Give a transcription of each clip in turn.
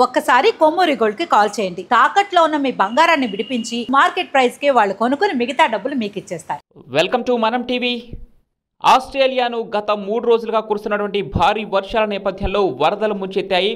ఒక్కసారి కొమ్మూరి గోల్డ్ కి కాల్ చేయండి. తాకట్లో ఉన్న మీ బంగారాన్ని విడిపించి మార్కెట్ ప్రైస్ కి వాళ్ళు కొనుక్కుని మిగతా డబ్బులు మీకు ఇచ్చేస్తారు. వెల్కమ్ టు మనం టీవీ. ఆస్ట్రేలియాను గత 3 రోజులుగా కురుస్తున్నటువంటి భారీ వర్షాల నేపథ్యంలో వరదలు ముంచెత్తాయి.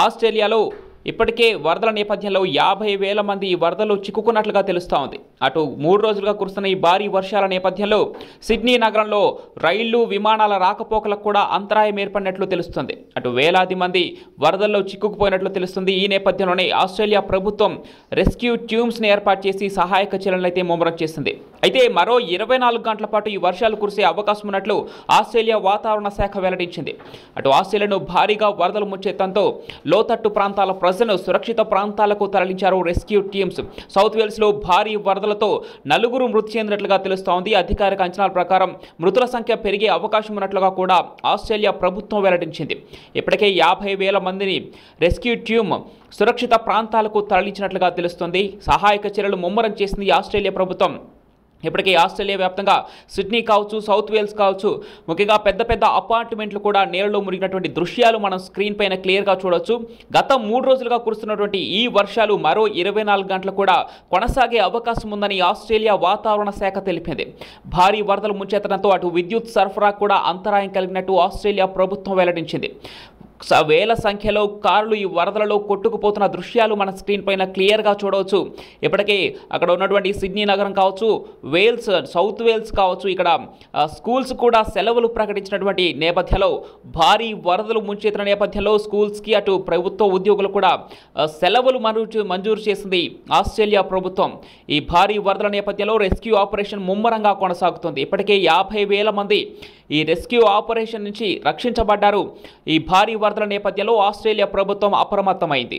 ఆస్ట్రేలియాలో ఇప్పటికే వరదల నేపథ్యంలో 50,000 మంది ఈ వరదలు చిక్కుకున్నట్లుగా తెలుస్తూ ఉంది. అటు 3 రోజులుగా కురుస్తున్న ఈ భారీ వర్షాల నేపథ్యంలో సిడ్నీ నగరంలో రైళ్లు విమానాల రాకపోకలకు కూడా అంతరాయం ఏర్పడినట్లు తెలుస్తుంది. అటు వేలాది మంది వరదల్లో చిక్కుకుపోయినట్లు తెలుస్తుంది. ఈ నేపథ్యంలోనే ఆస్ట్రేలియా ప్రభుత్వం రెస్క్యూ టీమ్స్ని ఏర్పాటు చేసి సహాయక చర్యలను అయితే ముమ్మరం చేసింది. అయితే మరో 24 గంటల పాటు ఈ వర్షాలు కురిసే అవకాశం ఉన్నట్లు ఆస్ట్రేలియా వాతావరణ శాఖ వెల్లడించింది. అటు ఆస్ట్రేలియాను భారీగా వరదలు ముంచెత్తడంతో లోతట్టు ప్రాంతాల ప్రజలను సురక్షిత ప్రాంతాలకు తరలించారు రెస్క్యూ టీమ్స్. సౌత్ వేల్స్లో భారీ వరదలతో 4 మృతి చెందినట్లుగా తెలుస్తోంది. అధికారిక అంచనాల ప్రకారం మృతుల సంఖ్య పెరిగే అవకాశం ఉన్నట్లుగా కూడా ఆస్ట్రేలియా ప్రభుత్వం వెల్లడించింది. ఇప్పటికే 50,000 మందిని రెస్క్యూ టీమ్ సురక్షిత ప్రాంతాలకు తరలించినట్లుగా తెలుస్తుంది. సహాయక చర్యలు ముమ్మరం చేసింది ఆస్ట్రేలియా ప్రభుత్వం. ఇప్పటికే ఆస్ట్రేలియా వ్యాప్తంగా సిడ్నీ కావచ్చు, సౌత్ వేల్స్ కావచ్చు, ముఖ్యంగా పెద్ద పెద్ద అపార్ట్మెంట్లు కూడా నీళ్ళలో మునిగినటువంటి దృశ్యాలు మనం స్క్రీన్ పైన క్లియర్గా చూడొచ్చు. గత 3 రోజులుగా కురుస్తున్నటువంటి ఈ వర్షాలు మరో 24 గంటలు కూడా కొనసాగే అవకాశం ఉందని ఆస్ట్రేలియా వాతావరణ శాఖ తెలిపింది. భారీ వరదలు ముంచెత్తడంతో అటు విద్యుత్ సరఫరా కూడా అంతరాయం కలిగినట్టు ఆస్ట్రేలియా ప్రభుత్వం వెల్లడించింది. వేల సంఖ్యలో కార్లు ఈ వరదలలో కొట్టుకుపోతున్న దృశ్యాలు మన స్క్రీన్ పైన క్లియర్గా చూడవచ్చు. ఇప్పటికే అక్కడ ఉన్నటువంటి సిడ్నీ నగరం కావచ్చు, వేల్స్, సౌత్ వేల్స్ కావచ్చు, ఇక్కడ స్కూల్స్ కూడా సెలవులు ప్రకటించినటువంటి నేపథ్యంలో భారీ వరదలు ముంచెత్తిన నేపథ్యంలో స్కూల్స్కి అటు ప్రభుత్వ ఉద్యోగులు కూడా సెలవులు మంజూరు చేసింది ఆస్ట్రేలియా ప్రభుత్వం. ఈ భారీ వరదల నేపథ్యంలో రెస్క్యూ ఆపరేషన్ ముమ్మరంగా కొనసాగుతుంది. ఇప్పటికే 50,000 మంది ఈ రెస్క్యూ ఆపరేషన్ నుంచి రక్షించబడ్డారు. ఈ భారీ వరదల నేపథ్యంలో ఆస్ట్రేలియా ప్రభుత్వం అప్రమత్తమైంది.